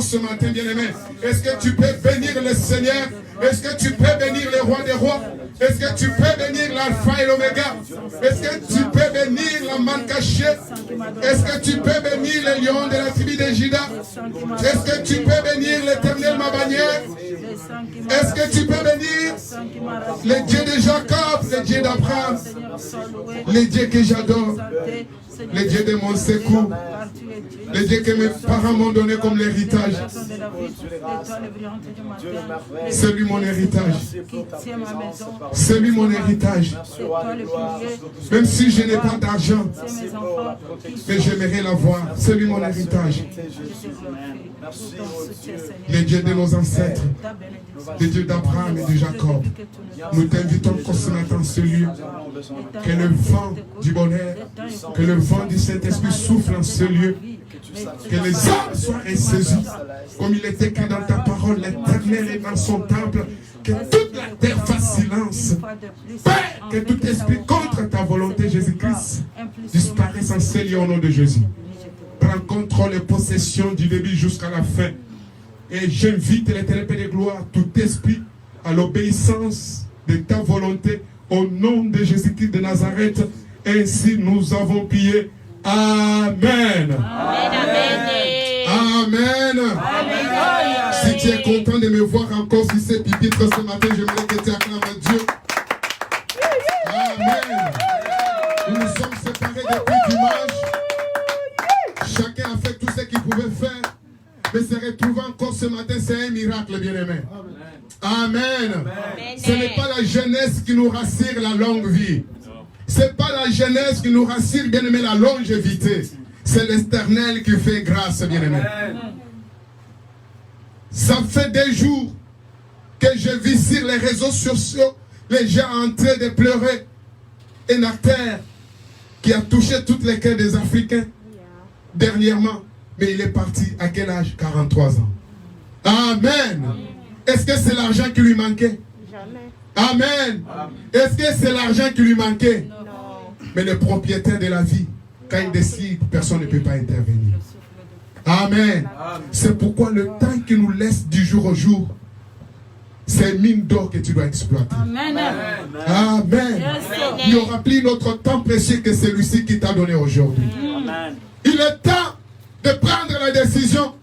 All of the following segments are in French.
Ce matin, bien-aimé, est-ce que tu peux bénir le Seigneur? Est-ce que tu peux bénir le roi des rois? Est-ce que tu peux bénir l'alpha et l'oméga? Est-ce que tu peux bénir la manne cachée? Est-ce que tu peux bénir le lion de la tribu de Juda? Est-ce que tu peux bénir l'Éternel, ma bannière? Est-ce que tu peux bénir le Dieu de Jacob, le Dieu d'Abraham, le Dieu que j'adore, le Dieu de mon secours, le Dieu que mes parents m'ont donné comme l'héritage? C'est lui mon héritage. C'est lui mon héritage. Même si je n'ai pas d'argent, mais j'aimerais l'avoir. C'est lui mon héritage. Le Dieu de nos ancêtres, le Dieu d'Abraham et de Jacob. Nous t'invitons encore ce matin en ce lieu. Que le vent du bonheur, que le vent du Saint-Esprit souffle en ce lieu. Que les âmes soient ressaisies. Comme il est écrit dans ta parole, l'Éternel est dans son temple. Que toute la terre fasse silence. Père, que tout esprit contre ta volonté, Jésus-Christ, disparaisse en ce lieu au nom de Jésus. Prends contrôle et possession du début jusqu'à la fin. Et j'invite l'Éternel Père de gloire, tout esprit, à l'obéissance de ta volonté, au nom de Jésus-Christ de Nazareth. Ainsi nous avons prié. Amen. Amen. Amen. Si tu es content de me voir encore sur ces pupitres ce matin, j'aimerais que tu acclames à Dieu. Amen. Nous nous sommes séparés depuis dimanche. Chacun a fait tout ce qu'il pouvait faire. Mais se retrouver encore ce matin, c'est un miracle, bien-aimé. Amen. Amen. Ce n'est pas la jeunesse qui nous rassure la longue vie. Ce n'est pas la jeunesse qui nous rassure, bien-aimé, la longévité. C'est l'Éternel qui fait grâce, bien-aimé. Ça fait des jours que je vis sur les réseaux sociaux, les gens en train de pleurer. Un acteur qui a touché toutes les cœurs des Africains dernièrement. Mais il est parti à quel âge? 43 ans. Amen. Est-ce que c'est l'argent qui lui manquait? Jamais. Amen. Est-ce que c'est l'argent qui lui manquait? Non. Mais le propriétaire de la vie, quand il décide, personne ne peut pas intervenir. Amen. C'est pourquoi le temps qu'il nous laisse du jour au jour, c'est mine d'or que tu dois exploiter. Amen. Amen. Il n'y aura plus notre temps précieux que celui-ci qui t'a donné aujourd'hui. Il est temps de prendre la décision.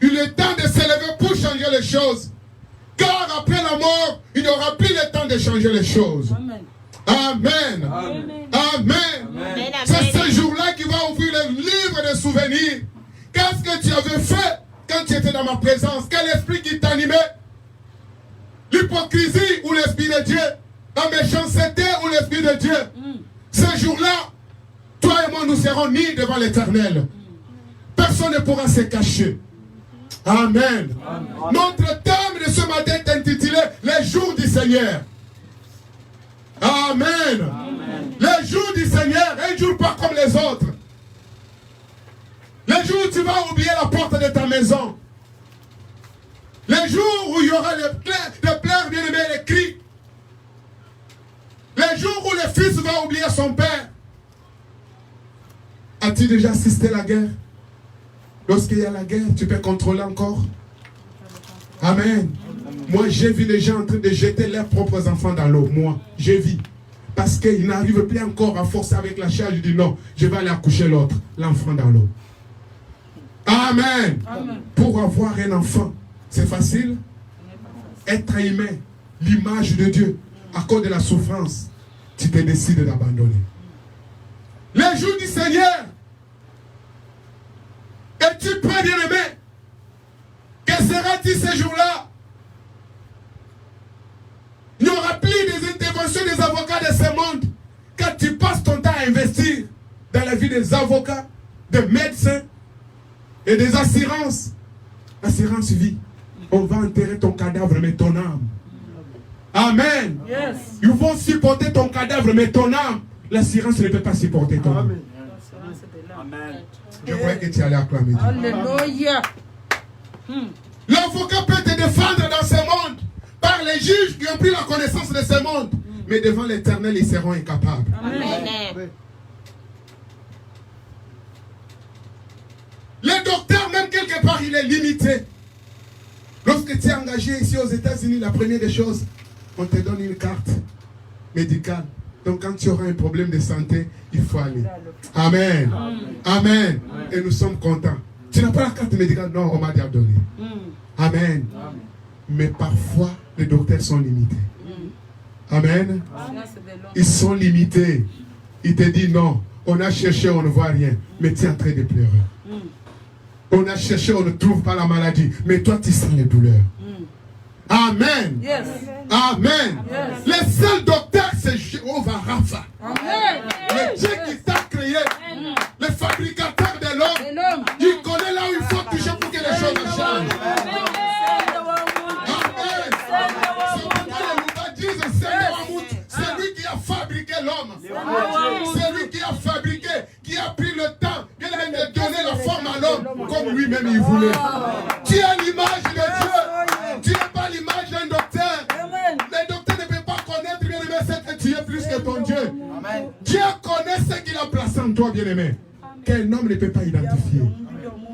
Il est temps de se lever pour changer les choses. Car après la mort, il n'y aura plus le temps de changer les choses. Amen. Amen. Amen. C'est ce jour-là qui va ouvrir le livre de souvenirs. Qu'est-ce que tu avais fait quand tu étais dans ma présence? Quel esprit qui t'animait? L'hypocrisie ou l'esprit de Dieu? La méchanceté ou l'esprit de Dieu? Ce jour-là, toi et moi, nous serons nus devant l'Éternel. Personne ne pourra se cacher. Amen. Notre thème de ce matin est intitulé Les jours du Seigneur. Amen. Les jours du Seigneur, un jour pas comme les autres. Les jours où tu vas oublier la porte de ta maison. Les jours où il y aura les pleurs bien-aimés, les cris. Les jours où le fils va oublier son père. As-tu déjà assisté à la guerre? Lorsqu'il y a la guerre, tu peux contrôler encore. Amen. Moi, j'ai vu les gens en train de jeter leurs propres enfants dans l'eau. Moi, j'ai vu. Parce qu'ils n'arrivent plus encore à forcer avec la charge. Je dis non, je vais aller accoucher l'autre, l'enfant dans l'eau. Amen. Amen. Pour avoir un enfant, c'est facile. Être humain, l'image de Dieu, à cause de la souffrance, tu te décides d'abandonner. Les jours du Seigneur, es-tu prêt, bien-aimé? Que sera-t-il ces jours-là? Il n'y aura plus des interventions des avocats de ce monde. Quand tu passes ton temps à investir dans la vie des avocats, des médecins et des assurances. Assurance vie. On va enterrer ton cadavre, mais ton âme. Amen. Yes. Ils vont supporter ton cadavre, mais ton âme. L'assurance ne peut pas supporter ton âme. Amen. Je croyais que tu allais acclamer Dieu. Alléluia. L'avocat peut te défendre dans ce monde par les juges qui ont pris la connaissance de ce monde. Mais devant l'Éternel, ils seront incapables. Amen. Le docteur, même quelque part, il est limité. Lorsque tu es engagé ici aux États-Unis, la première des choses, on te donne une carte médicale. Donc quand tu auras un problème de santé, il faut aller. Amen. Amen. Et nous sommes contents. Tu n'as pas la carte médicale? Non, on m'a déjà donné. Amen. Mais parfois, les docteurs sont limités. Amen. Ils sont limités. Ils te disent non, on a cherché, on ne voit rien. Mais tu es en train de pleurer. On a cherché, on ne trouve pas la maladie. Mais toi, tu sens les douleurs. Amen. Yes. Amen. Yes. Le seul docteur, c'est Jéhovah Rapha. Amen. Le Dieu qui t'a créé. Amen. Le fabricateur de l'homme. Il connaît là où il faut toucher pour que les choses changent. Amen. C'est lui qui a fabriqué l'homme. C'est lui qui a fabriqué, qui a pris le temps de donner la forme à l'homme comme lui-même il voulait. Tu es l'image de Dieu. Tu n'es pas l'image d'un docteur. Le docteur ne peut pas connaître, bien-aimé, ce que tu es plus que ton Dieu. Dieu connaît ce qu'il a placé en toi, bien-aimé. Quel homme ne peut pas identifier.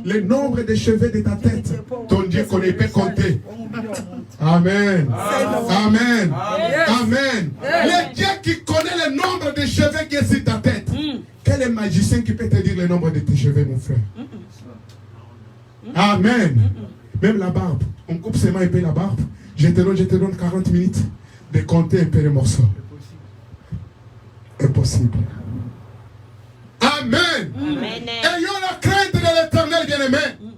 Le nombre de cheveux de ta tête, ton Dieu connaît, il peut compter. Amen. Amen. Amen. Le Dieu qui connaît le nombre de cheveux qui est sur ta tête. Quel est le magicien qui peut te dire le nombre de tes cheveux, mon frère? Amen. Même la barbe. On coupe seulement un peu la barbe. Je te donne 40 minutes de compter un peu les morceaux. Impossible. Amen. Ayons la crainte de l'Éternel, bien-aimé.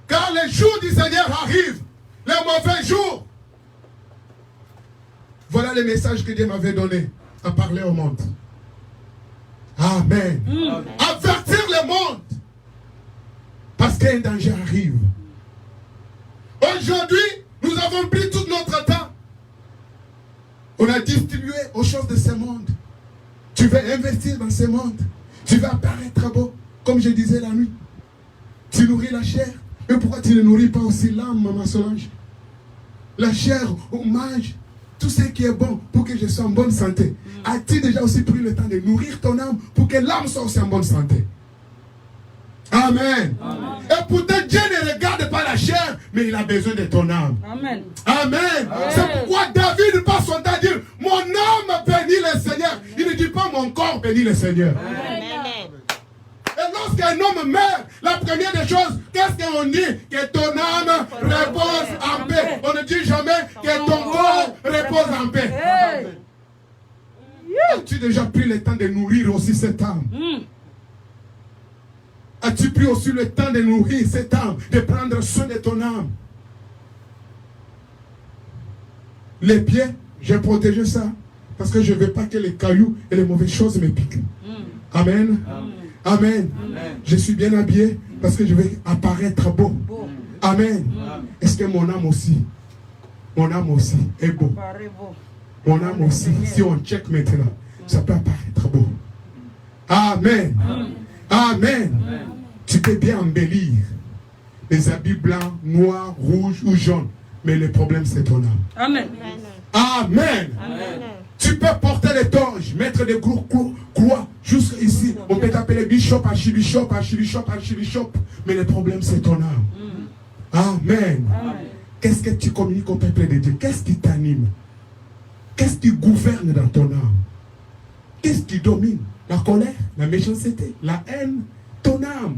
Car les jours du Seigneur arrivent. Les mauvais jours. Voilà le message que Dieu m'avait donné à parler au monde. Amen. Avertir le monde. Parce qu'un danger arrive. Aujourd'hui, nous avons pris tout notre temps. On a distribué aux choses de ce monde. Tu veux investir dans ce monde. Tu vas paraître beau. Comme je disais la nuit. Tu nourris la chair. Mais pourquoi tu ne nourris pas aussi l'âme, maman Solange? La chair, on mange. tout ce qui est bon pour que je sois en bonne santé. As-tu déjà aussi pris le temps de nourrir ton âme pour que l'âme soit aussi en bonne santé? Amen. Amen. Et pourtant, Dieu ne regarde pas la chair, mais il a besoin de ton âme. Amen. Amen. Amen. C'est pourquoi David passe son temps à dire, mon âme bénit le Seigneur. Il ne dit pas mon corps bénit le Seigneur. Amen. Et lorsqu'un homme meurt, la première des choses, qu'est-ce qu'on dit? Que ton âme repose en paix. On ne dit jamais que ton corps repose en paix. Hey. As-tu déjà pris le temps de nourrir aussi cette âme? As-tu pris aussi le temps de nourrir cette âme, de prendre soin de ton âme? Les pieds, j'ai protégé ça parce que je ne veux pas que les cailloux et les mauvaises choses me piquent. Amen. Amen. Amen. Je suis bien habillé parce que je vais apparaître beau. Amen. Est-ce que mon âme aussi est beau? Mon âme aussi, si on check maintenant, ça peut apparaître beau. Amen. Amen. Tu peux bien embellir les habits blancs, noirs, rouges ou jaunes, mais le problème c'est ton âme. Amen. Amen. Amen. Tu peux porter les torches, mettre des croix jusqu'ici. On peut t'appeler bishop, archibishop, mais le problème c'est ton âme. Amen. Amen. Qu'est-ce que tu communiques au peuple de Dieu? Qu'est-ce qui t'anime? Qu'est-ce qui gouverne dans ton âme? Qu'est-ce qui domine? La colère, la méchanceté, la haine, ton âme.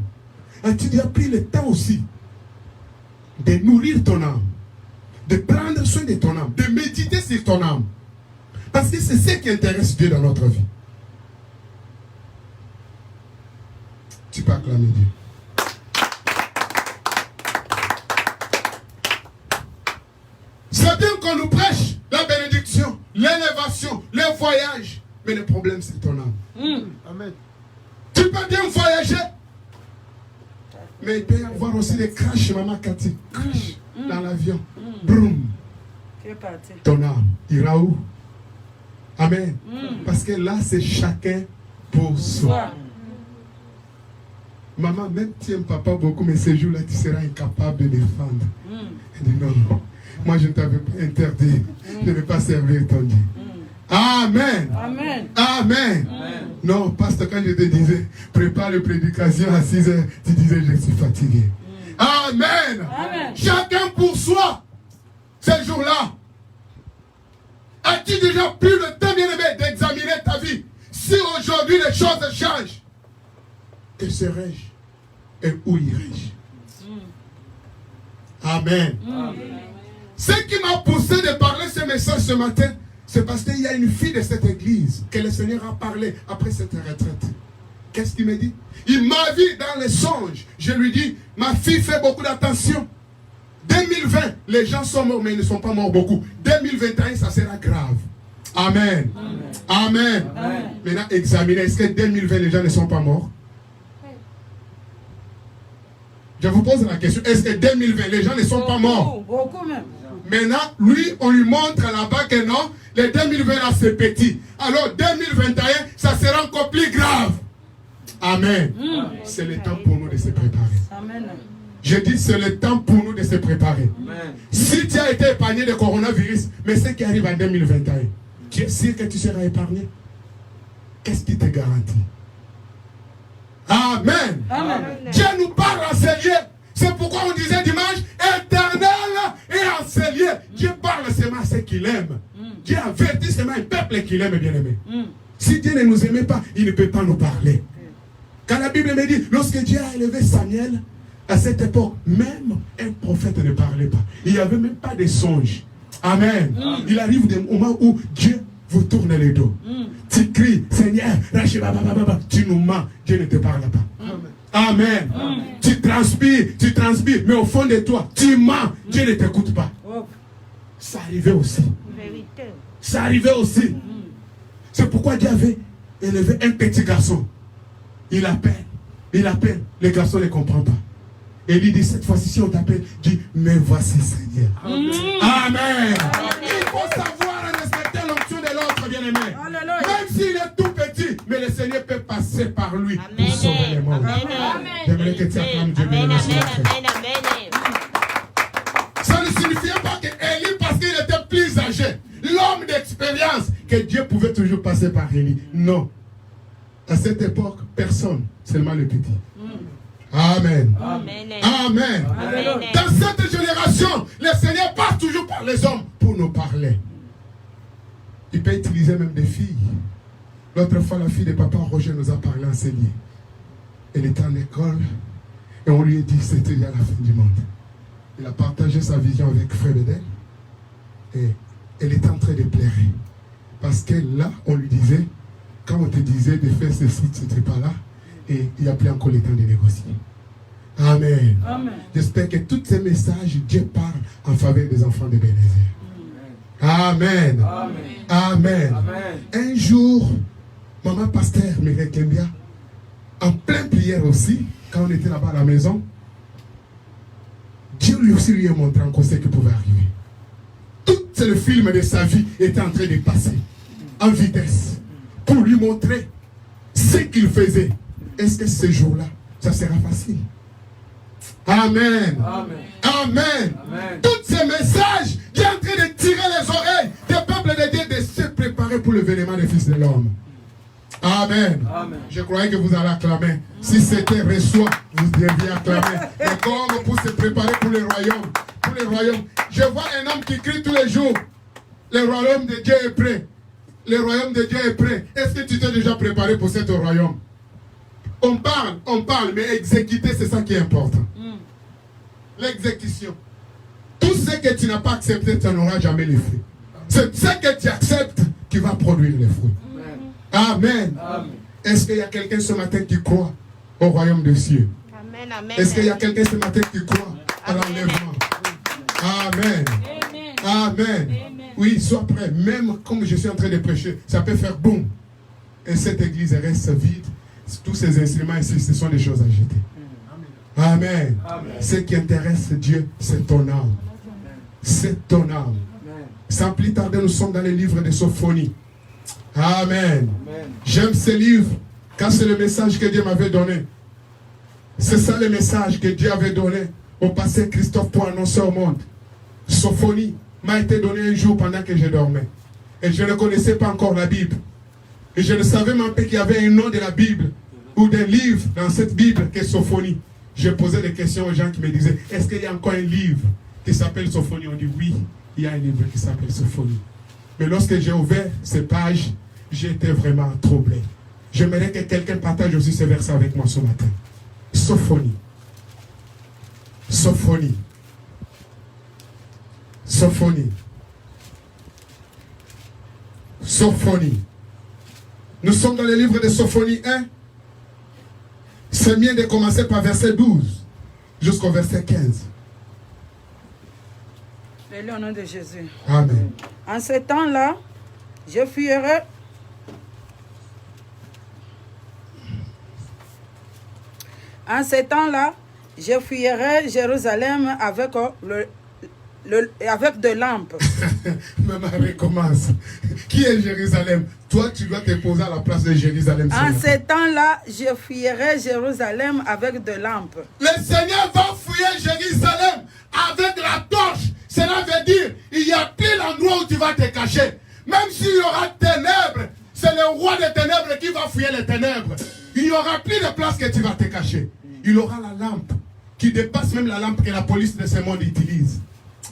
As-tu déjà pris le temps aussi de nourrir ton âme, de prendre soin de ton âme, de méditer sur ton âme? Parce que c'est ce qui intéresse Dieu dans notre vie. Tu peux acclamer Dieu. C'est bien qu'on nous prêche la bénédiction, l'élévation, le voyage. Mais le problème, c'est ton âme. Amen. Tu peux bien voyager. Mais il peut y avoir aussi des crashs, maman Cathy. Crash dans l'avion. Broum. Ton âme ira où? Amen. Parce que là, c'est chacun pour soi. Maman, même tu aimes papa beaucoup, mais ces jours-là, tu seras incapable de défendre. Elle dit non. Moi, je ne t'avais pas interdit de ne pas servir ton Dieu. Amen. Amen. Amen. Amen. Non, pasteur, quand je te disais, prépare les prédications à 6 heures, tu disais, je suis fatigué. Amen. Amen. Chacun pour soi. Ces jours-là. As-tu déjà pris le temps, bien-aimé, d'examiner ta vie? Si aujourd'hui les choses changent, que serais-je et où irai-je? Amen. Amen. Ce qui m'a poussé de parler ce message ce matin, c'est parce qu'il y a une fille de cette église que le Seigneur a parlé après cette retraite. Qu'est-ce qu'il me dit? Il m'a vu dans les songes. Je lui dis, ma fille fait beaucoup d'attention. 2020, les gens sont morts, mais ils ne sont pas morts beaucoup. 2021, ça sera grave. Amen. Amen. Amen. Amen. Maintenant, examinez, est-ce que 2020, les gens ne sont pas morts? Je vous pose la question, est-ce que 2020, les gens ne sont pas morts? Beaucoup même. Maintenant, lui, on lui montre là-bas que non, les 2020 là, c'est petit. Alors, 2021, ça sera encore plus grave. Amen. C'est le temps pour nous de se préparer. Amen. Je dis, c'est le temps pour nous de se préparer. Amen. Si tu as été épargné de coronavirus, mais ce qui arrive en 2021, tu es sûr que tu seras épargné? Qu'est-ce qui te garantit? Amen. Amen. Dieu nous parle en cellier. C'est pourquoi on disait dimanche, éternel et enseigné. Dieu parle seulement à ceux qu'il aime. Dieu avertit seulement un peuple qu'il aime, bien aimé. Si Dieu ne nous aimait pas, il ne peut pas nous parler. Quand la Bible me dit, lorsque Dieu a élevé Samuel, à cette époque, même un prophète ne parlait pas. Il n'y avait même pas de songe. Amen. Il arrive des moments où Dieu vous tourne le dos. Tu cries, Seigneur, tu nous mens, Dieu ne te parle pas. Amen. Amen. Tu transpires, mais au fond de toi, tu mens, Dieu ne t'écoute pas. Ça arrivait aussi. Ça arrivait aussi. C'est pourquoi Dieu avait élevé un petit garçon. Il appelle, le garçon ne comprend pas. Et il dit, cette fois-ci, si on t'appelle, dis, mais voici Seigneur. Amen. Il faut savoir respecter l'onction de l'autre, bien-aimé. Même s'il est tout petit, mais le Seigneur peut passer par lui pour sauver les morts. J'aimerais que tu acclames Dieu. Ça ne signifiait pas qu'Élie, parce qu'il était plus âgé, l'homme expérience que Dieu pouvait toujours passer par Élie. Non. À cette époque, personne, seulement le petit. Amen. Amen. Amen. Amen. Dans cette génération, le Seigneur passe toujours par les hommes pour nous parler. Il peut utiliser même des filles. L'autre fois, la fille de papa Roger nous a parlé, enseigné. Elle était en école et on lui a dit que c'était à la fin du monde. Il a partagé sa vision avec Frère Bédel et elle était en train de pleurer. Parce que là, on lui disait, quand on te disait de faire ceci, tu n'étais pas là. Et il n'y a plus encore le temps de négocier. Amen. Amen. J'espère que tous ces messages, Dieu parle en faveur des enfants de Bénézère. Amen. Amen. Amen. Amen. Un jour, maman pasteur Mireille Kembia, en pleine prière aussi, quand on était là-bas à la maison, Dieu lui aussi lui a montré encore ce qui pouvait arriver. Tout le film de sa vie était en train de passer en vitesse pour lui montrer ce qu'il faisait. Est-ce que ce jour-là, ça sera facile? Amen. Amen. Amen. Amen. Tous ces messages, Dieu est en train de tirer les oreilles des peuples de Dieu de se préparer pour le vénement des fils de l'homme. Amen. Amen. Je croyais que vous allez acclamer. Si c'était reçoit, vous deviez acclamer. Et comme pour se préparer pour le royaume. Pour le royaume. Je vois un homme qui crie tous les jours. Le royaume de Dieu est prêt. Le royaume de Dieu est prêt. Est-ce que tu t'es déjà préparé pour ce royaume? On parle, mais exécuter, c'est ça qui est important. L'exécution. Tout ce que tu n'as pas accepté, tu n'auras jamais les fruits. C'est ce que tu acceptes qui va produire les fruits. Amen. Amen. Est-ce qu'il y a quelqu'un ce matin qui croit au royaume des cieux? Amen, amen. Est-ce qu'il y a quelqu'un ce matin qui croit à l'enlèvement? Amen. Amen. Oui, sois prêt. Même comme je suis en train de prêcher, ça peut faire boum. Et cette église reste vide. Tous ces instruments ici, ce sont des choses à jeter. Amen. Amen. Ce qui intéresse Dieu, c'est ton âme. C'est ton âme. Sans plus tarder, nous sommes dans les livres de Sophonie. Amen. J'aime ce livre, car c'est le message que Dieu m'avait donné. C'est ça le message que Dieu avait donné au pasteur Christophe pour annoncer au monde. Sophonie m'a été donné un jour pendant que je dormais. Et je ne connaissais pas encore la Bible. Et je ne savais même pas qu'il y avait un nom de la Bible ou d'un livre dans cette Bible qui est Sophonie. Je posais des questions aux gens qui me disaient, est-ce qu'il y a encore un livre qui s'appelle Sophonie? On dit oui, il y a un livre qui s'appelle Sophonie. Mais lorsque j'ai ouvert ces pages, j'étais vraiment troublé. J'aimerais que quelqu'un partage aussi ce verset avec moi ce matin. Sophonie. Sophonie. Sophonie. Sophonie. Nous sommes dans le livre de Sophonie 1. C'est bien de commencer par verset 12 jusqu'au verset 15. Au nom de Jésus. Amen. En ce temps-là, je fuirai. En ce temps-là, je fuirai Jérusalem avec avec de lampes. Maman recommence. Qui est Jérusalem? Toi, tu dois te poser à la place de Jérusalem. En ce temps-là, je fuirai Jérusalem avec de lampes. Le Seigneur va fouiller Jérusalem avec la torche. Cela veut dire, il n'y a plus l'endroit où tu vas te cacher. Même s'il y aura ténèbres, c'est le roi des ténèbres qui va fouiller les ténèbres. Il n'y aura plus de place que tu vas te cacher. Il aura la lampe qui dépasse même la lampe que la police de ce monde utilise.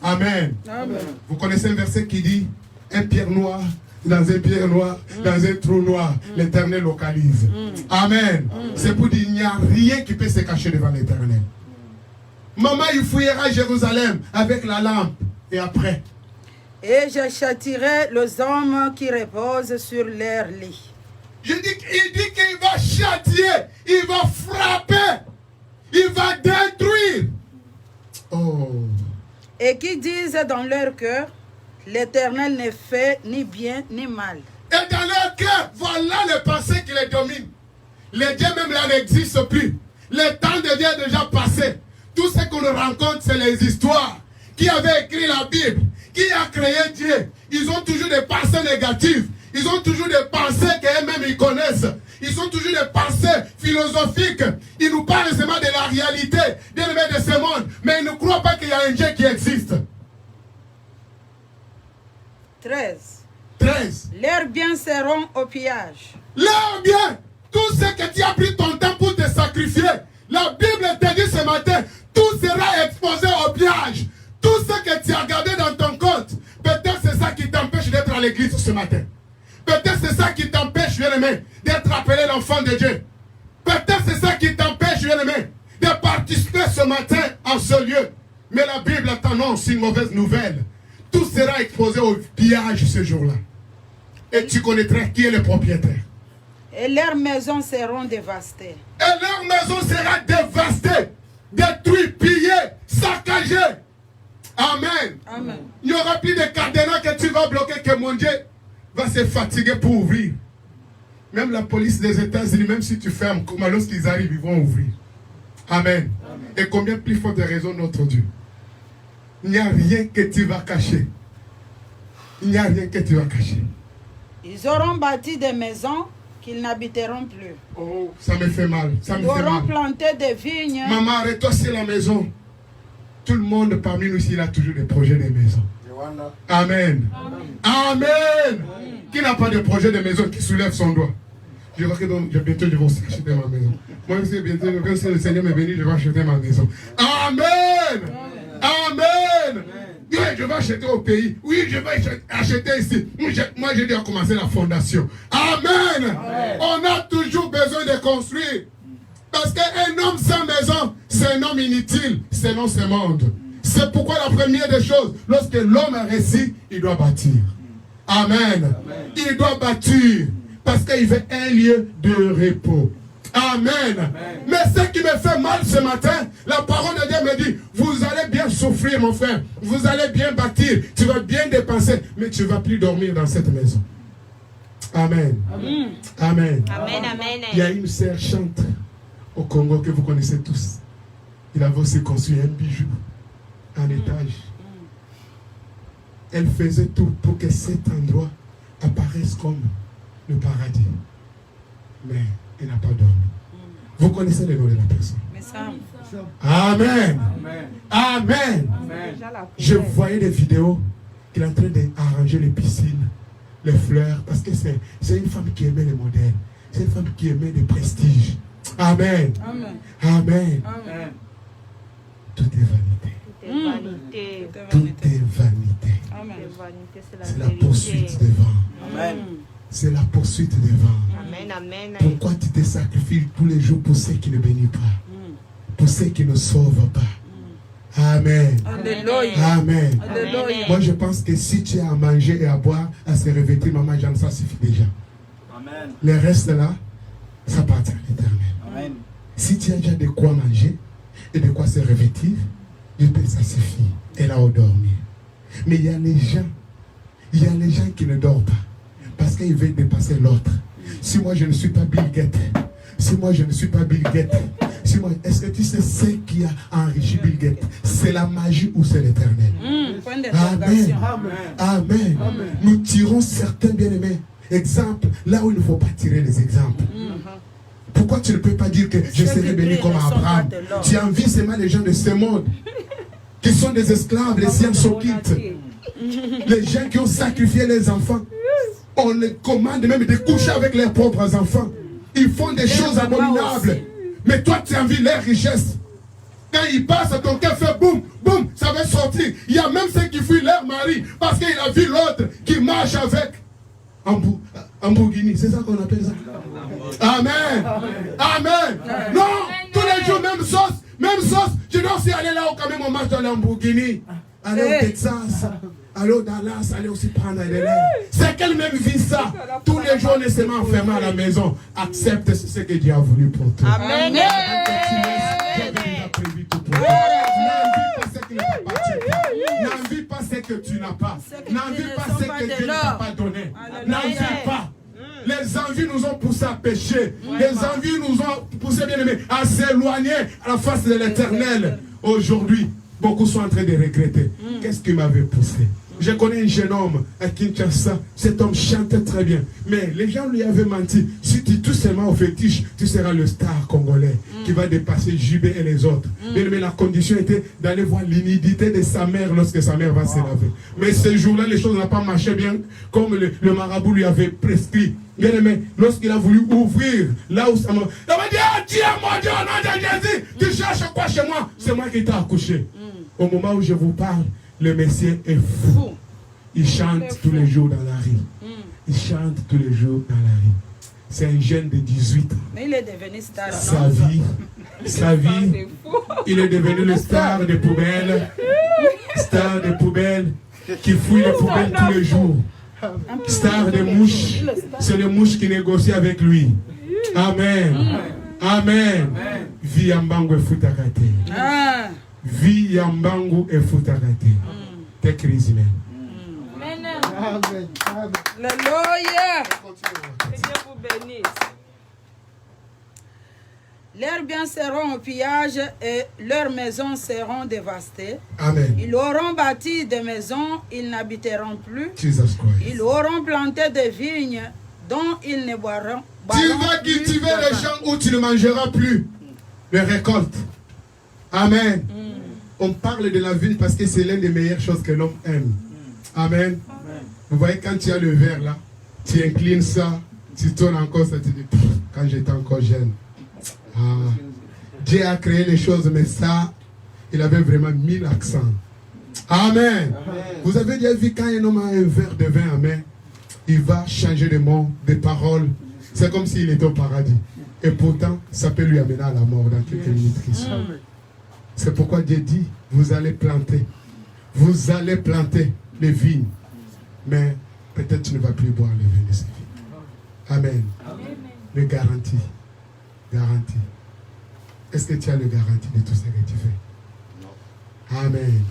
Amen. Amen. Vous connaissez un verset qui dit, un pierre noir, dans un pierre noir, dans un trou noir, l'Éternel localise. Amen. C'est pour dire, il n'y a rien qui peut se cacher devant l'Éternel. Maman, il fouillera Jérusalem avec la lampe. Et après? Et je châtirai les hommes qui reposent sur leur lit. Il dit qu'il va châtier, il va frapper, il va détruire. Oh. Et qui disent dans leur cœur, l'Éternel ne fait ni bien ni mal. Et dans leur cœur, voilà le passé qui les domine. Les dieux même là n'existent plus. Le temps de Dieu est déjà passé. Tout ce qu'on rencontre, c'est les histoires. Qui avait écrit la Bible? Qui a créé Dieu? Ils ont toujours des pensées négatives. Ils ont toujours des pensées qu'eux-mêmes ils connaissent. Ils ont toujours des pensées philosophiques. Ils nous parlent seulement de la réalité, de ce monde. Mais ils ne croient pas qu'il y a un Dieu qui existe. 13. 13. Leurs biens seront au pillage. Leurs biens, tout ce que tu as pris ton temps pour te sacrifier, la Bible te dit ce matin, tout sera exposé au pillage. Tout ce que tu as gardé dans ton compte, peut-être c'est ça qui t'empêche d'être à l'église ce matin. Peut-être c'est ça qui t'empêche, bien-aimé, d'être appelé l'enfant de Dieu. Peut-être c'est ça qui t'empêche, bien-aimé, de participer ce matin en ce lieu. Mais la Bible t'annonce une mauvaise nouvelle. Tout sera exposé au pillage ce jour-là. Et tu connaîtras qui est le propriétaire. Et leurs maisons seront dévastées. Et leur maison sera dévastée, détruite, pillée, saccagée. Amen. Amen. Il n'y aura plus de cadenas que tu vas bloquer, que mon Dieu va se fatiguer pour ouvrir. Même la police des États-Unis, même si tu fermes, lorsqu'ils arrivent, ils vont ouvrir. Amen. Amen. Et combien plus fort de raison notre Dieu. Il n'y a rien que tu vas cacher. Il n'y a rien que tu vas cacher. Ils auront bâti des maisons qu'ils n'habiteront plus. Oh, ça me fait mal. Ça me Ils fait mal. auront planté des vignes. Maman, arrête-toi sur la maison. Tout le monde parmi nous ici, il a toujours des projets de maison. Amen. Amen. Amen. Qui n'a pas de projet de maison qui soulève son doigt? Je vois que bientôt je vais aussi acheter ma maison. Moi aussi, bientôt, quand le Seigneur m'est béni, je vais acheter ma maison. Amen. Amen. Oui, je vais acheter au pays. Oui, je vais acheter ici. Moi, j'ai déjà commencé la fondation. Amen. On a toujours besoin de construire. Parce qu'un homme sans maison, c'est un homme inutile selon ce monde. C'est pourquoi la première des choses, lorsque l'homme est réussi, il doit bâtir. Amen. Amen. Il doit bâtir. Parce qu'il veut un lieu de repos. Amen. Amen. Mais ce qui me fait mal ce matin, la parole de Dieu me dit, vous allez bien souffrir mon frère. Vous allez bien bâtir. Tu vas bien dépenser. Mais tu ne vas plus dormir dans cette maison. Amen. Amen. Amen. Amen. Amen. Il y a une sœur chante au Congo que vous connaissez tous. Il avait aussi construit un bijou en étage. Elle faisait tout pour que cet endroit apparaisse comme le paradis. Mais elle n'a pas dormi. Vous connaissez le nom de la personne. Amen. Amen. Amen. Amen. Je voyais des vidéos qu'il est en train d'arranger les piscines, les fleurs, parce que c'est une femme qui aimait les modèles. C'est une femme qui aimait le prestige. Amen. Amen. Amen. Amen. Tout est vanité. Tout est vanité. C'est la poursuite des vents. Amen. C'est la poursuite des vents. Amen. Amen. Pourquoi tu te sacrifies tous les jours pour ceux qui ne bénissent pas, pour ceux qui ne sauvent pas? Amen. Alléluia. Amen. Alléluia. Moi je pense que si tu as à manger et à boire, à se revêtir, maman Jeanne, ça suffit déjà. Amen. Le reste là, ça appartient à l'Éternel. Amen. Si tu as déjà de quoi manger et de quoi se revêtir, Dieu peut, ça suffit. Et là, on dormir. Mais il y a les gens qui ne dorment pas parce qu'ils veulent dépasser l'autre. Si moi je ne suis pas Bill Gates, est-ce que tu sais ce qui a enrichi Bill Gates? C'est la magie ou c'est l'Éternel? Amen. Amen. Amen. Nous tirons certains bien-aimés exemples là où il ne faut pas tirer les exemples. Pourquoi tu ne peux pas dire que je serai béni comme Abraham? Tu envies seulement les gens de ce monde qui sont des esclaves, les Siensokites, les gens qui ont sacrifié les enfants. On les commande même de coucher avec leurs propres enfants. Ils font des choses abominables. Mais toi, tu envies leur richesse. Quand ils passent, ton cœur fait boum, boum, ça va sortir. Il y a même ceux qui fuient leur mari parce qu'il a vu l'autre qui marche avec Lamborghini. C'est ça qu'on appelle ça? Amen. Amen. Non, tous les jours, même sauce. Je dois aussi aller là où quand même on marche dans Lamborghini. Aller au Texas. Aller au Dallas. Aller aussi prendre des lèvres. C'est qu'elle même vit ça. Tous les jours, on est seulement enfermé à la maison. Accepte ce que Dieu a voulu pour toi. Amen. N'envie pas ce que tu n'as pas. N'envie pas ce que Dieu ne t'a pas donné. N'envie pas. Les envies nous ont poussé à pécher. Les envies nous ont poussé, bien aimés, à s'éloigner à la face de l'Éternel. Aujourd'hui, beaucoup sont en train de regretter. Qu'est-ce qui m'avait poussé? Je connais un jeune homme à Kinshasa. Cet homme chantait très bien. Mais les gens lui avaient menti. Si tu touches seulement au fétiche, tu seras le star congolais qui va dépasser Jubé et les autres. Mais la condition était d'aller voir l'humidité de sa mère lorsque sa mère va se laver. Mais ce jour-là, les choses n'ont pas marché bien comme le marabout lui avait prescrit. Bien aimé, lorsqu'il a voulu ouvrir là où ça m'a... Il m'a dit, ah Dieu, mon Dieu, au nom de Jésus, tu cherches quoi chez moi? C'est moi qui t'ai accouché. Au moment où je vous parle, le Messie est fou. Il chante tous les jours dans la rue. Il chante tous les jours dans la rue. C'est un jeune de 18 ans. Mais il est devenu star. Sa vie, il est devenu le star des poubelles. Star des poubelles qui fouille les poubelles tous les jours. Star des mouches. C'est les mouches qui négocient avec lui. Amen. Amen. Vie Yambangu et Futakate. Vie Yambangu et Futakate. T'es chrétien. Amen. Alléluia. Que Dieu vous bénisse. Leurs biens seront au pillage et leurs maisons seront dévastées. Amen. Ils auront bâti des maisons, ils n'habiteront plus. Jesus Christ. Ils auront planté des vignes dont ils ne boiront. Tu vas cultiver les champs où tu ne mangeras plus les récoltes. Amen. On parle de la vigne parce que c'est l'une des meilleures choses que l'homme aime. Amen. Vous voyez, quand tu as le verre là, tu inclines ça, tu tournes encore ça, tu dis, quand j'étais encore jeune. Dieu a créé les choses, mais ça, il avait vraiment mis l'accent. Amen. Vous avez déjà vu quand un homme a un verre de vin en main, il va changer de mots, de paroles. C'est comme s'il était au paradis. Et pourtant, ça peut lui amener à la mort dans quelques minutes. C'est pourquoi Dieu dit, vous allez planter les vignes. Mais peut-être tu ne vas plus boire le vin de ces vignes. Amen. Le garantie. Garantie. Est-ce que tu as le garantie de tout ce que tu fais? Amen.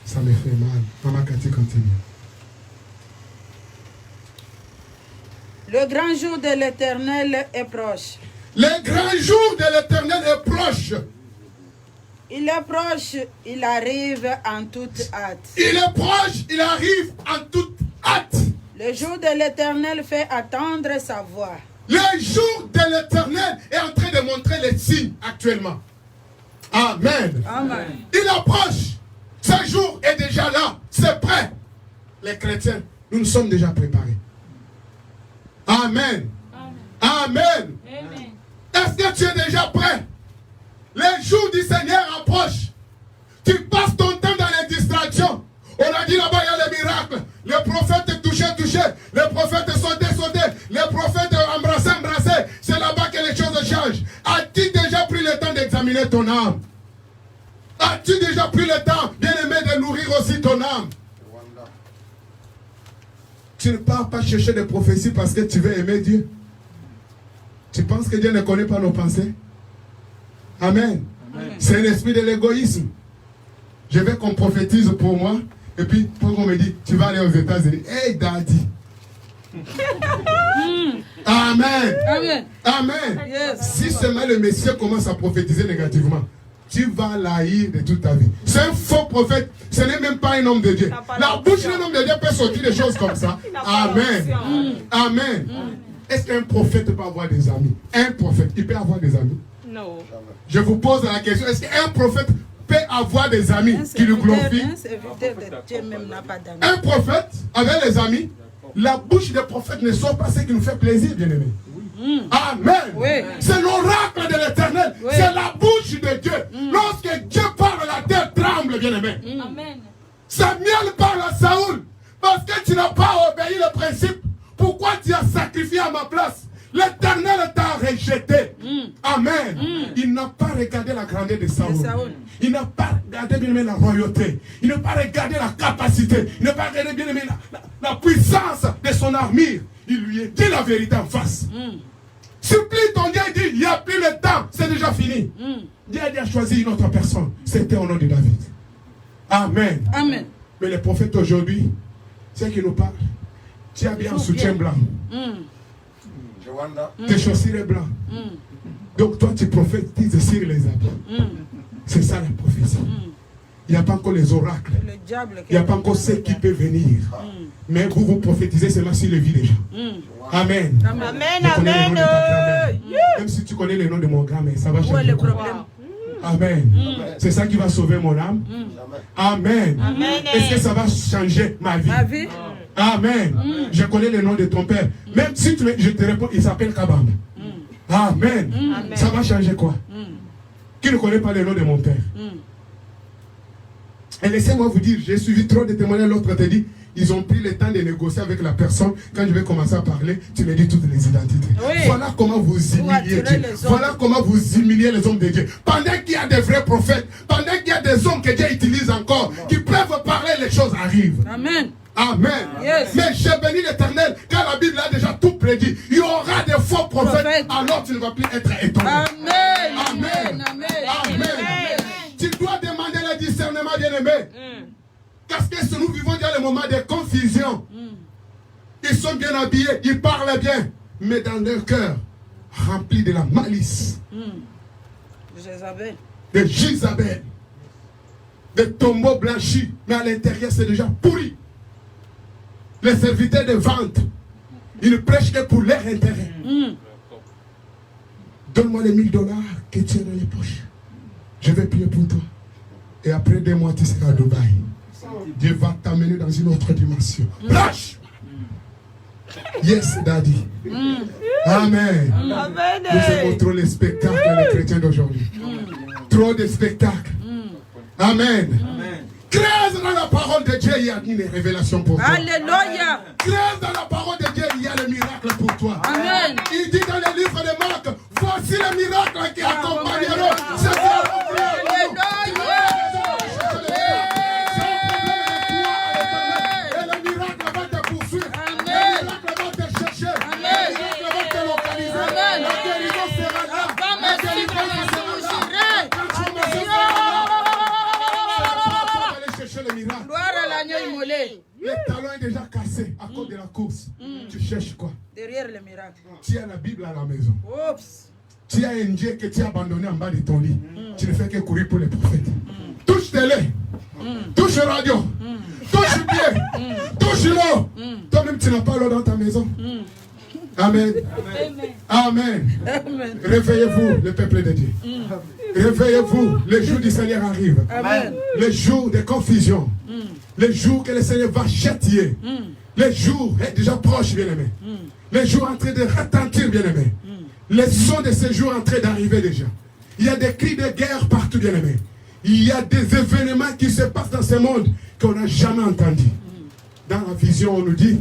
Ça me fait mal. Maman Cathy, continue. Le grand jour de l'Éternel est proche. Le grand jour de l'Éternel est proche. Il est proche, il arrive en toute hâte. Il est proche, il arrive en toute hâte. Le jour de l'Éternel fait attendre sa voix. Le jour de l'Éternel est en train de montrer les signes actuellement. Amen. Amen. Il approche. Ce jour est déjà là. C'est prêt. Les chrétiens, nous nous sommes déjà préparés. Amen. Amen. Est-ce que tu es déjà prêt? Les jours du Seigneur approchent. Tu passes ton temps dans les distractions. On a dit là-bas, il y a les miracles. Les prophètes touchaient. Les prophètes sautaient. Les prophètes embrassaient. C'est là-bas que les choses changent. As-tu déjà pris le temps d'examiner ton âme? As-tu déjà pris le temps, bien aimé, de nourrir aussi ton âme? Tu ne pars pas chercher des prophéties parce que tu veux aimer Dieu. Tu penses que Dieu ne connaît pas nos pensées? Amen. C'est l'esprit de l'égoïsme. Je veux qu'on prophétise pour moi. Et puis, pour qu'on me dise, tu vas aller aux États-Unis. Hey, daddy. Amen. Amen. Amen. Yes. Si seulement le Messie commence à prophétiser négativement, tu vas l'haïr de toute ta vie. C'est un faux prophète. Ce n'est même pas un homme de Dieu. La bouche d'un homme de Dieu peut sortir des choses comme ça. Amen. Amen. Est-ce qu'un prophète peut avoir des amis? Un prophète, il peut avoir des amis? Non. Je vous pose la question, est-ce qu'un prophète peut avoir des amis qui le glorifient? Un prophète avec les amis, la bouche des prophètes ne sort pas ce qui nous fait plaisir, bien-aimés. Amen. Oui. C'est l'oracle de l'Éternel. Oui. C'est la bouche de Dieu. Lorsque Dieu parle, la terre tremble, bien-aimé. Amen. Samuel parle à Saoul parce que tu n'as pas obéi le principe. Pourquoi tu as sacrifié à ma place? L'Éternel t'a rejeté. Amen. Il n'a pas regardé la grandeur de Saoul. Il n'a pas regardé bien aimé la royauté. Il n'a pas regardé la capacité. Il n'a pas regardé bien aimé la puissance de son armure. Il lui a dit la vérité en face. Supplie ton Dieu et dit, il n'y a plus le temps, c'est déjà fini. Dieu a choisi une autre personne. C'était au nom de David. Amen. Amen. Mais les prophètes aujourd'hui, c'est qui nous parlent. Tu as bien un soutien blanc. Tes chaussures blancs. Donc toi tu prophétises sur les habits. C'est ça la prophétie. Il n'y a pas encore les oracles. Le diable Il n'y a pas encore ce qui peut venir. Mais vous prophétisez seulement s'il le vit déjà. Amen. Amen, Je connais le nom de ta grand-mère. amen. Même si tu connais le nom de mon grand-mère, ça va Où est changer. le quoi. problème? Amen. C'est ça qui va sauver mon âme. Amen. Amen. Est-ce que ça va changer ma vie? Ma vie? Amen. Je connais le nom de ton père. Même si je te réponds, il s'appelle Kabam. Amen. Ça va changer quoi? Qui ne connaît pas le nom de mon père? Et laissez-moi vous dire, j'ai suivi trop de témoignages. L'autre te dit, ils ont pris le temps de négocier avec la personne. Quand je vais commencer à parler, tu me dis toutes les identités. Oui. Voilà comment vous humiliez Dieu. Voilà comment vous humiliez les hommes de Dieu. Pendant qu'il y a des vrais prophètes, pendant qu'il y a des hommes que Dieu utilise encore, qui peuvent parler, les choses arrivent. Amen. Amen. Yes. Mais j'ai béni l'Éternel, car la Bible a déjà tout prédit. Il y aura des faux prophètes, Prophète. alors tu ne vas plus être étonné. Amen. Amen. Amen. Amen. Tu dois demander le discernement, bien-aimé. Parce que si nous vivons dans les moments de confusion, ils sont bien habillés, ils parlent bien, mais dans leur cœur, rempli de la malice, Jézabel. de Jézabel, de tombeaux blanchis, mais à l'intérieur c'est déjà pourri. Les serviteurs de vente, ils ne prêchent que pour leur intérêt. Donne-moi les $1000 que tu as dans les poches. Je vais prier pour toi. Et après 2 mois, tu seras à Dubaï. Dieu va t'amener dans une autre dimension. Lâche! Yes, Daddy. Amen. Amen. Nous aimons trop les spectacles, les chrétiens d'aujourd'hui. Trop de spectacles. Amen. Crève dans la parole de Dieu, il y a une révélation pour toi. Alléluia. Crève dans la parole de Dieu, il y a le miracle pour toi. Amen. Il dit dans le livre de Marc, voici les miracles qui accompagneront ceux qui auront cru. Et le miracle va te poursuivre. Le miracle va te chercher. Le miracle va te localiser. La guérison sera là. La délivrance sera là. La transformation sera là. Aller chercher le miracle. Gloire à l'agneau immolé. Le talon est déjà cassé à cause de la course. Tu cherches quoi? Derrière le miracle. Tu as la Bible à la maison. Oups. Tu as un Dieu que tu as abandonné en bas de ton lit. Tu ne fais que courir pour les prophètes. Touche télé. Touche radio. Touche pied. Touche l'eau. Toi-même, tu n'as pas l'eau dans ta maison. Amen. Amen. Amen. Réveillez-vous, le peuple de Dieu. Réveillez-vous. Le jour du Seigneur arrive. Amen. Le jour de confusion. Le jour que le Seigneur va châtier. Le jour est déjà proche, bien-aimé. Le jour en train de retentir, bien-aimé. Les sons de ce jour en train d'arriver déjà. Il y a des cris de guerre partout, bien-aimé. Il y a des événements qui se passent dans ce monde qu'on n'a jamais entendus. Dans la vision, on nous dit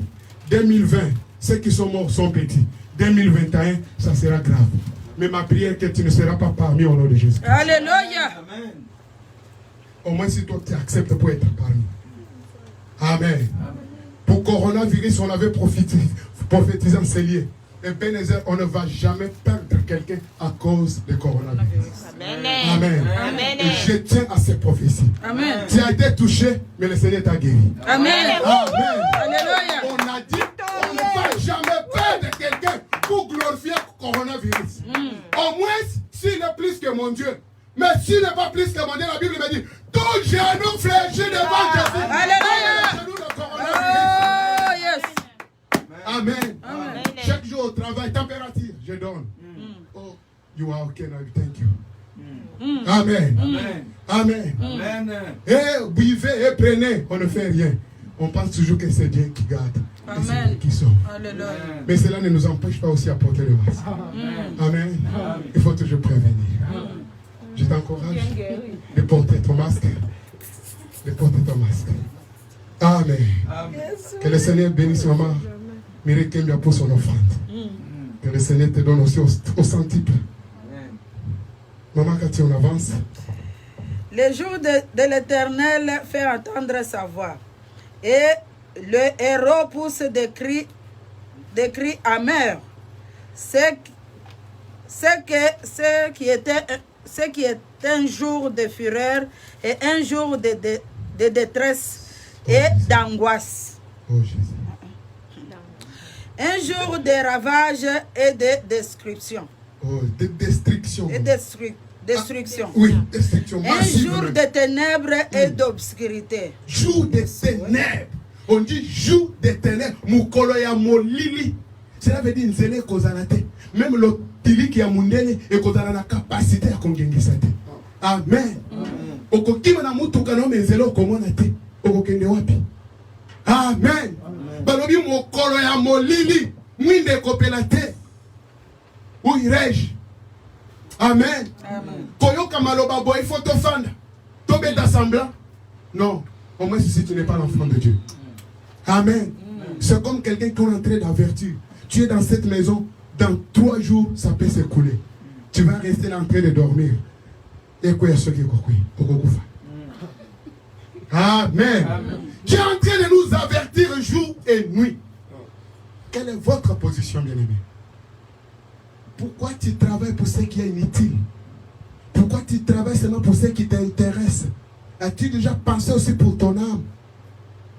2020, ceux qui sont morts sont petits. 2021, ça sera grave. Mais ma prière est que tu ne seras pas parmi au nom de Jésus. Alléluia. Au moins si toi tu acceptes pour être parmi. Amen. Pour coronavirus, on avait prophétisé en cellier. Et Bénézer, on ne va jamais perdre quelqu'un à cause de coronavirus. Amen. Amen. Et je tiens à ces prophéties. Amen. Tu as été touché, mais le Seigneur t'a guéri. Amen. Amen. Alléluia. On a dit on ne va jamais perdre quelqu'un pour glorifier le coronavirus. Au moins, s'il est plus que mon Dieu. Mais s'il n'est pas plus que mon Dieu, la Bible me dit tout genou fléchit devant Jésus. Alléluia. Le genou de coronavirus. Oh, yes. Amen. Chaque jour au travail, température, je donne. Oh, you are okay now, thank you. Amen. Amen. Et buvez et prenez, on ne fait rien. On pense toujours que c'est Dieu qui garde. Et c'est Dieu qui sauve. Alléluia. Mais cela ne nous empêche pas aussi à porter le masque. Amen. Il faut toujours prévenir. Je t'encourage de porter ton masque. De porter ton masque. Amen. Que le Seigneur bénisse maman. Mireille pour son offrande. Que le Seigneur te donne aussi au centuple. Maman, quand on avance. Le jour de l'Éternel fait entendre sa voix. Et le héros pousse des cris amers. Ce qui est un jour de fureur et un jour de détresse et d'angoisse. Oh Jésus. Un jour de ravage et de destruction. Oh, de destruction. Et Destruction. Oui, destruction. Un massive jour même. de ténèbres et d'obscurité. Jour des ténèbres. On dit jour des ténèbres. Mukolo ya molili. Cela veut dire nzele kozalate. Même le tili qui a mundele et kozala na capacité à kongengisa te. Amen. Okokima na mutuka no menzele okomona te. Okokende wapi? Amen. Balobi mukolo ya molili. Mwinde kopela te. Où irai-je? Amen. Koyoka maloba boy, il faut te fendre. Tomber d'assemblant. Non. Au moins si tu n'es pas l'enfant de Dieu. Amen. C'est comme quelqu'un qui est en train d'avertir. Tu es dans cette maison, dans 3 jours, ça peut s'écouler. Tu vas rester là en train de dormir. Et quoi, il y a ceux qui Amen. Qui est en train de nous avertir jour et nuit. Quelle est votre position, bien-aimé? Pourquoi tu travailles pour ce qui est inutile? Pourquoi tu travailles seulement pour ce qui t'intéresse? As-tu déjà pensé aussi pour ton âme?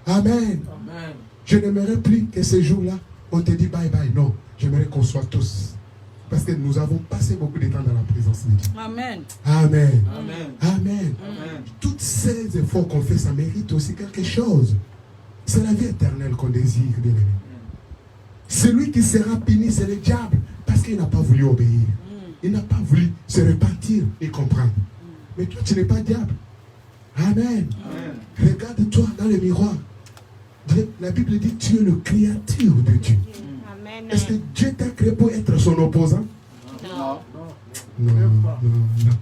Amen. Amen. Je n'aimerais plus que ces jours-là, on te dit bye bye. Non, j'aimerais qu'on soit tous. Parce que nous avons passé beaucoup de temps dans la présence de Dieu. Amen. Amen. Amen. Amen. Amen. Tous ces efforts qu'on fait, ça mérite aussi quelque chose. C'est la vie éternelle qu'on désire, bien aimé. Celui qui sera puni, c'est le diable. Parce qu'il n'a pas voulu obéir. Il n'a pas voulu se repentir et comprendre. Mais toi, tu n'es pas diable. Amen. Amen. Regarde-toi dans le miroir. La Bible dit tu es le créature de Dieu. Amen. Est-ce que Dieu t'a créé pour être son opposant? Non. Non, non, non.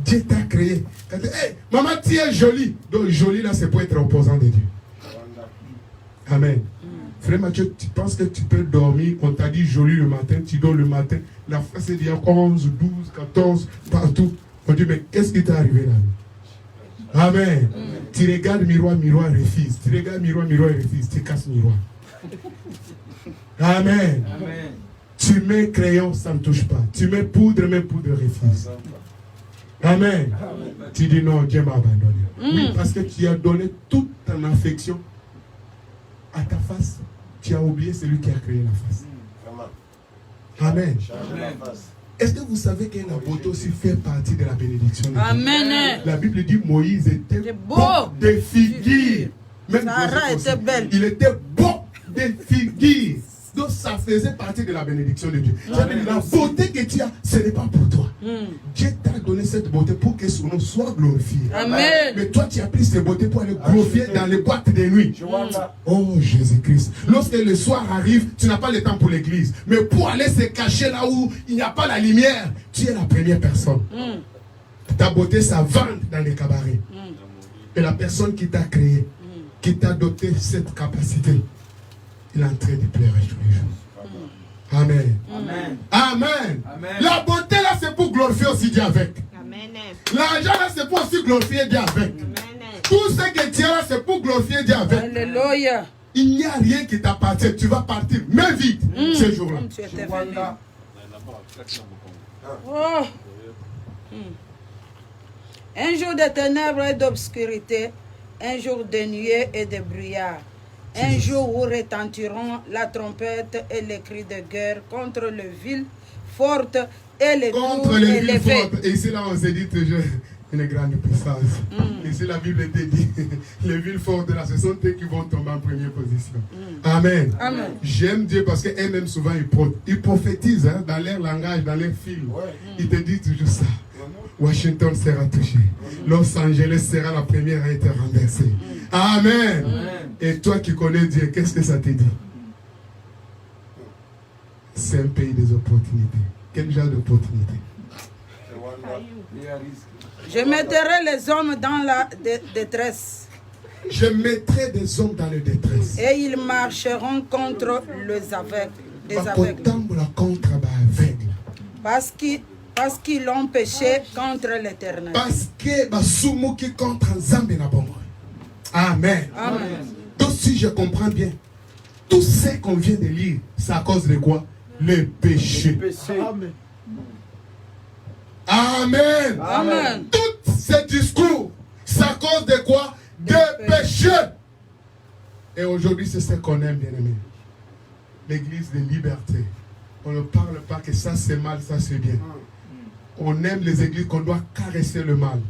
Dieu t'a créé. Hey, maman, tu es jolie. Donc, jolie là, c'est pour être opposant de Dieu. Amen. Frère Mathieu, tu penses que tu peux dormir, on t'a dit joli le matin, tu dors le matin, la fois c'est déjà 11, 12, 14, partout. On dit, mais qu'est-ce qui t'est arrivé là? Amen. Tu regardes miroir, miroir refuse. Tu regardes miroir, miroir refuse. Tu casses miroir. Amen. Amen. Tu mets crayon, ça ne touche pas. Tu mets poudre, mais poudre refuse. Amen. Amen. Tu dis non, Dieu m'a abandonné. Oui, parce que tu as donné toute ton affection à ta face. Tu as oublié celui qui a créé la face. Amen. Amen. Est-ce que vous savez que la beauté aussi fait partie de la bénédiction de Dieu? Amen. La Bible dit Moïse était beau de figure. Même Sarah était belle. Il était beau de figure. Donc ça faisait partie de la bénédiction de Dieu. La beauté que tu as, ce n'est pas pour toi. Dieu t'a donné cette beauté pour que son nom soit glorifié. Amen. Mais toi, tu as pris cette beauté pour aller glorifier dans les boîtes de nuit. Oh Jésus-Christ. Lorsque le soir arrive, tu n'as pas le temps pour l'église. Mais pour aller se cacher là où il n'y a pas la lumière, tu es la première personne. Ta beauté, ça vend dans les cabarets. Et la personne qui t'a créé, qui t'a doté cette capacité, il est en train de pleurer tous les jours. Amen. Amen. Amen. Amen. La beauté là, c'est pour glorifier aussi Dieu avec. Amen. L'argent là, c'est pour aussi glorifier Dieu avec. Amen. Tout ce que tu as là, c'est pour glorifier Dieu avec. Alléluia. Il n'y a rien qui t'appartient. Tu vas partir, mais vite, ce jour-là. Oh. Un jour de ténèbres et d'obscurité, un jour de nuée et de brouillard. Un jour où retentiront la trompette et les cris de guerre contre les villes fortes et les contre les villes fortes. Et ici là on s'est dit toujours une grande puissance. Ici la Bible te dit les villes fortes là, ce sont eux qui vont tomber en première position. Amen. Amen. J'aime Dieu parce qu'eux-mêmes souvent ils prophétisent hein, dans leur langage, dans leur film. Ils te disent toujours ça. Washington sera touché. Los Angeles sera la première à être renversée. Amen. Amen. Et toi qui connais Dieu, qu'est-ce que ça te dit? C'est un pays des opportunités. Quel genre d'opportunité? Je mettrai les hommes dans la détresse. Je mettrai des hommes dans la détresse. Et ils marcheront contre les aveugles. Les aveugles. Parce qu'ils ont péché contre l'Éternel. Parce que basumuki contre Nzambe na bomoi. Amen. Amen. Donc si je comprends bien, tout ce qu'on vient de lire, c'est à cause de quoi? Le péché. Amen. Amen. Amen. Tout ce discours, c'est à cause de quoi? De péché. Et aujourd'hui, c'est ce qu'on aime, bien aimé. L'église de liberté. On ne parle pas que ça c'est mal, ça c'est bien. on aime les églises qu'on doit caresser le mal.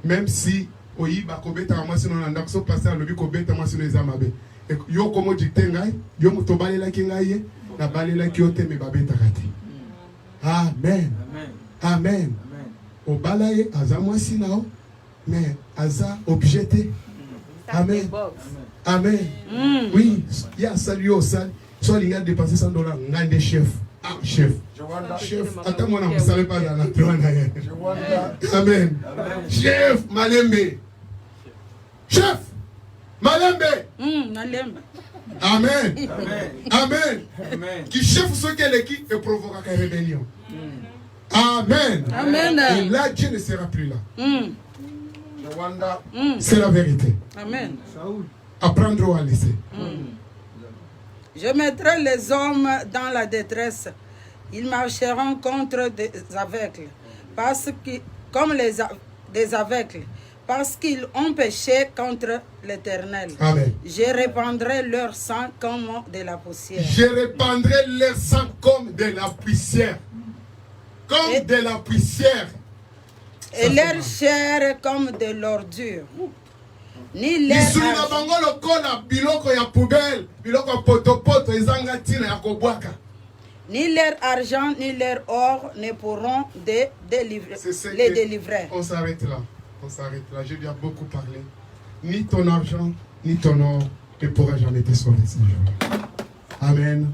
Même si oyiba kobeta moi sinon on a so passer à lobi kobeta moi sinon les amabe. Yo komo dicté ngai, yo mutobale la kingai, na bale la kiote me babeta kati. Amen. Amen. Obalaye aza moi sinao, mais aza objecté. Amen. Amen. Oui, il y a salut au sal. Soit il y a dépensé $100, ngande chef. Ah, chef. Chef, attends, moi, vous ne savez pas dans la plan. Amen. Chef, Malembe. Chef, Malembe. Amen. Amen. Qui chef ce qu'elle est qui et provoquera une rébellion. Amen. Amen. Et là, Dieu ne sera plus là. C'est la vérité. Amen. Apprendre ou à laisser. Je mettrai les hommes dans la détresse. Ils marcheront contre des aveugles, comme des aveugles, parce qu'ils ont péché contre l'Éternel. Amen. Je répandrai leur sang comme de la poussière. Je répandrai leur sang comme de la poussière. Comme de la poussière. Et leur chair comme de l'ordure. Ni leur argent, ni leur or ne pourront les délivrer. On s'arrête là. On s'arrête là. J'ai déjà beaucoup parlé. Ni ton argent, ni ton or ne pourra jamais te sauver ce jour. Amen.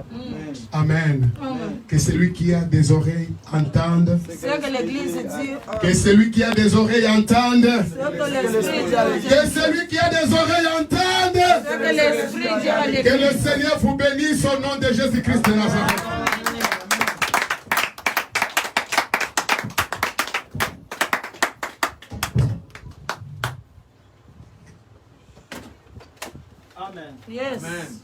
Amen. Que celui qui a des oreilles entende. Que celui qui a des oreilles entende. Que celui qui a des oreilles entende. Que le Seigneur vous bénisse au nom de Jésus-Christ de Nazareth. Amen. Yes. Amen.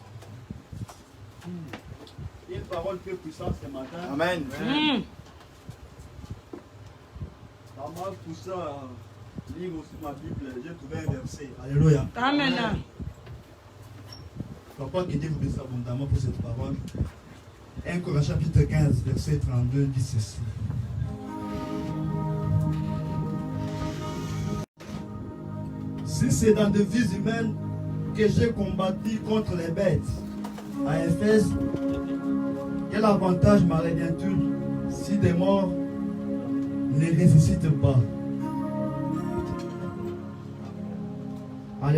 Une parole très puissante ce matin. Amen. Dans ma poussant lire aussi ma Bible, j'ai trouvé un verset. Alléluia. Amen. Papa, que Dieu vous bénisse abondamment pour cette parole. 1 Corinthiens chapitre 15, verset 32 dit ceci. Si c'est dans des vies humaines que j'ai combattu contre les bêtes à Éphèse, quel avantage m'aurait-il si des morts ne ressuscitent pas?